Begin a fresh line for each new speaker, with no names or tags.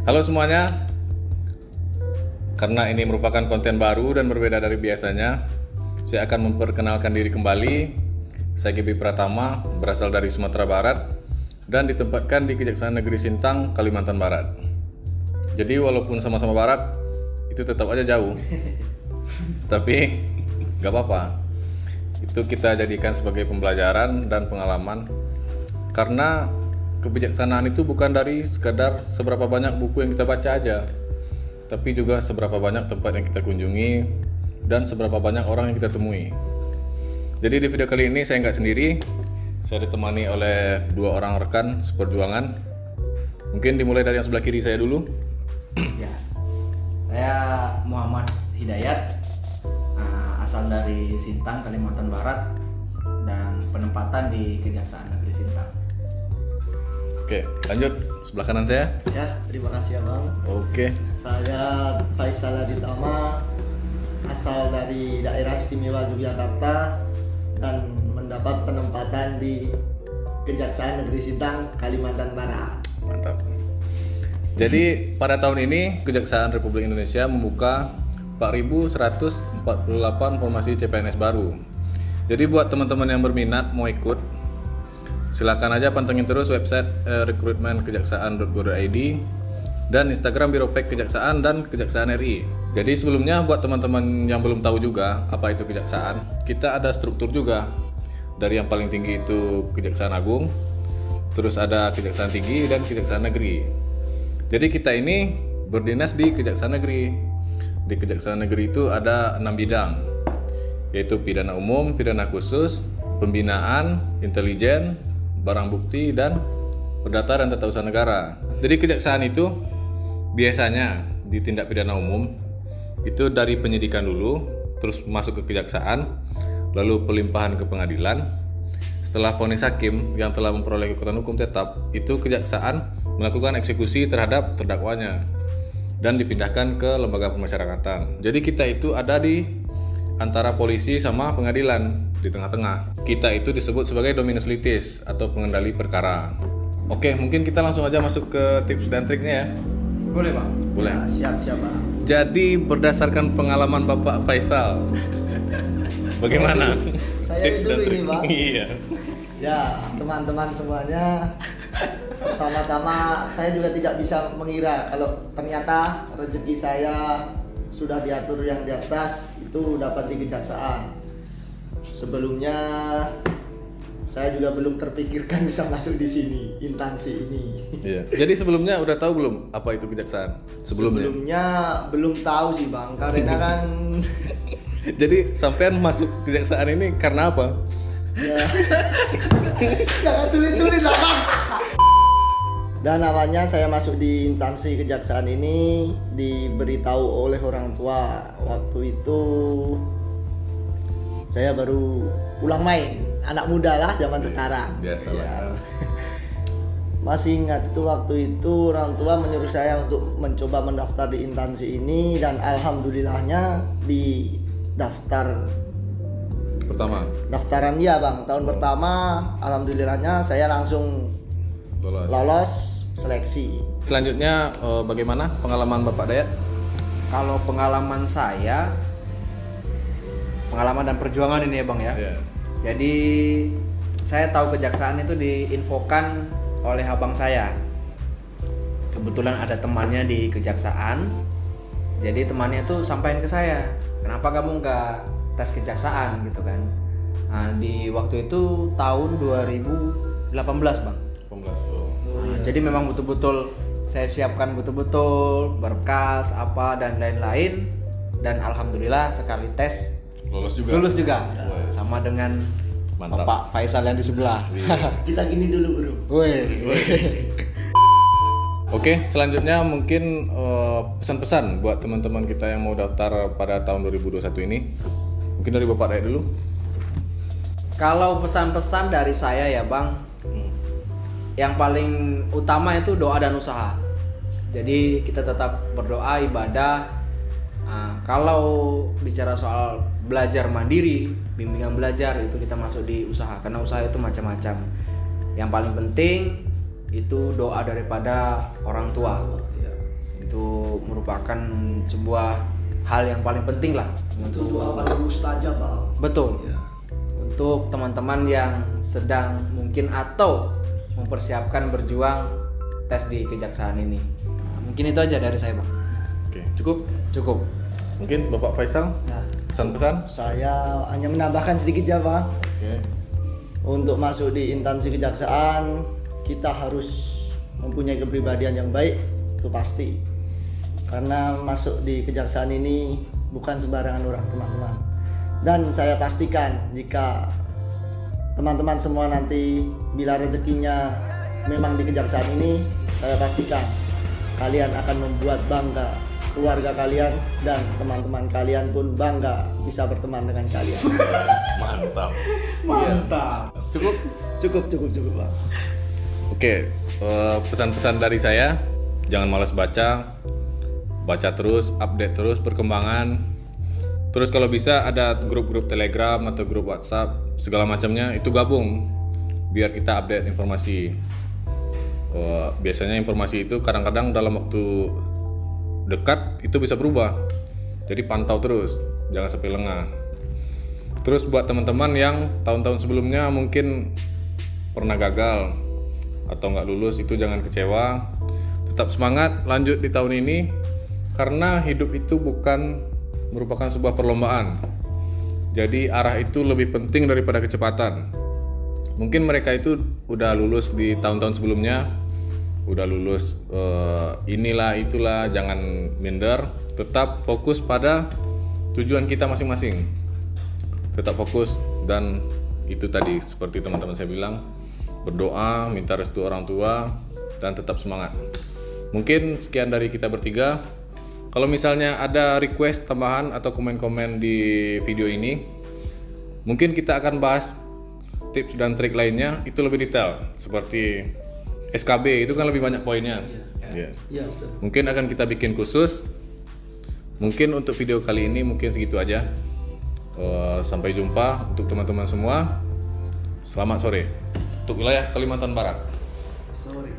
Halo semuanya, karena ini merupakan konten baru dan berbeda dari biasanya, saya akan memperkenalkan diri kembali. Saya Gibi Pratama, berasal dari Sumatera Barat dan ditempatkan di Kejaksaan Negeri Sintang, Kalimantan Barat. Jadi walaupun sama-sama barat, itu tetap aja jauh. Tapi gak apa-apa, itu kita jadikan sebagai pembelajaran dan pengalaman. Karena kebijaksanaan itu bukan dari sekadar seberapa banyak buku yang kita baca aja, tapi juga seberapa banyak tempat yang kita kunjungi dan seberapa banyak orang yang kita temui. Jadi di video kali ini saya nggak sendiri, saya ditemani oleh dua orang rekan seperjuangan. Mungkin dimulai dari yang sebelah kiri saya dulu.
Ya, saya Muhammad Hidayat, asal dari Sintang, Kalimantan Barat, dan penempatan di Kejaksaan Negeri Sintang.
Oke, lanjut sebelah kanan saya.
Ya, terima kasih Abang.
Oke.
Saya Faisal Aditama, asal dari daerah istimewa Yogyakarta dan mendapat penempatan di Kejaksaan Negeri Sintang, Kalimantan Barat.
Mantap. Jadi pada tahun ini Kejaksaan Republik Indonesia membuka 4.148 formasi CPNS baru. Jadi buat teman-teman yang berminat mau ikut, silakan aja pantengin terus website rekrutmenkejaksaan.go.id dan Instagram Biropek Kejaksaan dan Kejaksaan RI. Jadi sebelumnya buat teman-teman yang belum tahu juga apa itu kejaksaan, kita ada struktur juga. Dari yang paling tinggi itu Kejaksaan Agung, terus ada Kejaksaan Tinggi dan Kejaksaan Negeri. Jadi kita ini berdinas di Kejaksaan Negeri. Di Kejaksaan Negeri itu ada 6 bidang, yaitu pidana umum, pidana khusus, pembinaan, intelijen, barang bukti, dan perdata dan tata usaha negara. Jadi kejaksaan itu biasanya di tindak pidana umum itu dari penyidikan dulu, terus masuk ke kejaksaan, lalu pelimpahan ke pengadilan. Setelah vonis hakim yang telah memperoleh kekuatan hukum tetap, itu kejaksaan melakukan eksekusi terhadap terdakwanya dan dipindahkan ke lembaga pemasyarakatan. Jadi kita itu ada di antara polisi sama pengadilan, di tengah-tengah. Kita itu disebut sebagai dominus litis atau pengendali perkara. Oke, mungkin kita langsung aja masuk ke tips dan triknya ya.
Boleh, Bang?
Boleh.
Ya, siap Bang.
Jadi berdasarkan pengalaman Bapak Faisal, bagaimana
Saya
tips dan
dulu
trik?
ini, Bang.
Iya.
Ya, teman-teman semuanya, pertama-tama saya juga tidak bisa mengira kalau ternyata rezeki saya sudah diatur yang di atas itu dapat di kejaksaan. Sebelumnya saya juga belum terpikirkan bisa masuk di sini, instansi ini.
Iya. Jadi sebelumnya udah tahu belum apa itu kejaksaan?
Sebelumnya belum tahu sih Bang, karena kan
Jadi sampean masuk kejaksaan ini karena apa?
ya, jangan sulit-sulit lah Bang. Dan awalnya saya masuk di instansi kejaksaan ini diberitahu oleh orang tua. Waktu itu saya baru pulang main, anak muda lah zaman sekarang.
Biasa lah.
Ya. Masih ingat itu waktu itu orang tua menyuruh saya untuk mencoba mendaftar di instansi ini dan alhamdulillahnya di daftaran ya Bang, tahun pertama alhamdulillahnya saya langsung lolos seleksi.
Selanjutnya bagaimana pengalaman Bapak Dayat?
Kalau pengalaman saya, pengalaman dan perjuangan ini ya, Bang ya.
Iya.
Jadi saya tahu kejaksaan itu diinfokan oleh abang saya. Kebetulan ada temannya di kejaksaan. Jadi temannya tuh sampaikan ke saya, kenapa kamu nggak tes kejaksaan gitu kan? Nah, di waktu itu tahun 2018 Bang.
18.
Nah, jadi memang betul-betul saya siapkan betul-betul berkas apa dan lain-lain, dan alhamdulillah sekali tes lulus juga.
Yes.
Sama dengan
Mantap.
Bapak Faisal yang di sebelah.
Kita gini dulu bro.
Woi.
Oke, selanjutnya mungkin pesan-pesan buat teman-teman kita yang mau daftar pada tahun 2021 ini. Mungkin dari Bapak Dayat dulu.
Kalau pesan-pesan dari saya ya Bang, yang paling utama itu doa dan usaha. Jadi kita tetap berdoa, ibadah. Nah, kalau bicara soal belajar mandiri, bimbingan belajar, itu kita masuk di usaha, karena usaha itu macam-macam. Yang paling penting itu doa daripada orang tua. Itu merupakan sebuah hal yang paling penting lah
Itu doa paling mustajab, Bang.
betul.
Ya.
Untuk teman-teman yang sedang mungkin atau mempersiapkan berjuang tes di kejaksaan ini. Mungkin itu aja dari saya, Bang.
Oke, cukup.
Cukup.
Mungkin Bapak Faisal
Nah,
pesan-pesan.
saya hanya menambahkan sedikit ya, Bang.
Oke.
Untuk masuk di instansi kejaksaan, kita harus mempunyai kepribadian yang baik, itu pasti. Karena masuk di kejaksaan ini bukan sembarangan orang, teman-teman. Dan saya pastikan jika teman-teman semua nanti bila rezekinya memang di kejaksaan ini, saya pastikan kalian akan membuat bangga keluarga kalian dan teman-teman kalian pun bangga bisa berteman dengan kalian.
Mantap.
Mantap.
Cukup.
Cukup, Bang.
Oke, pesan-pesan dari saya, jangan malas baca terus, update terus perkembangan. Terus kalau bisa ada grup-grup Telegram atau grup WhatsApp segala macamnya itu gabung biar kita update informasi. Biasanya informasi itu kadang-kadang dalam waktu dekat itu bisa berubah. Jadi pantau terus, jangan sampai lengah. Terus buat teman-teman yang tahun-tahun sebelumnya mungkin pernah gagal atau nggak lulus, itu jangan kecewa. Tetap semangat, lanjut di tahun ini. Karena hidup itu bukan merupakan sebuah perlombaan. Jadi arah itu lebih penting daripada kecepatan. Mungkin mereka itu udah lulus di tahun-tahun sebelumnya, udah lulus inilah itulah, jangan minder. Tetap fokus pada tujuan kita masing-masing. Tetap fokus, dan itu tadi seperti teman-teman saya bilang, berdoa, minta restu orang tua, dan tetap semangat. Mungkin sekian dari kita bertiga. Kalau misalnya ada request tambahan atau komen-komen di video ini, mungkin kita akan bahas tips dan trik lainnya itu lebih detail, seperti SKB itu kan lebih banyak poinnya. Iya.
Iya, betul.
Mungkin akan kita bikin khusus. Mungkin untuk video kali ini mungkin segitu aja. Sampai jumpa untuk teman-teman semua. Selamat sore untuk wilayah Kalimantan Barat.
Sorry.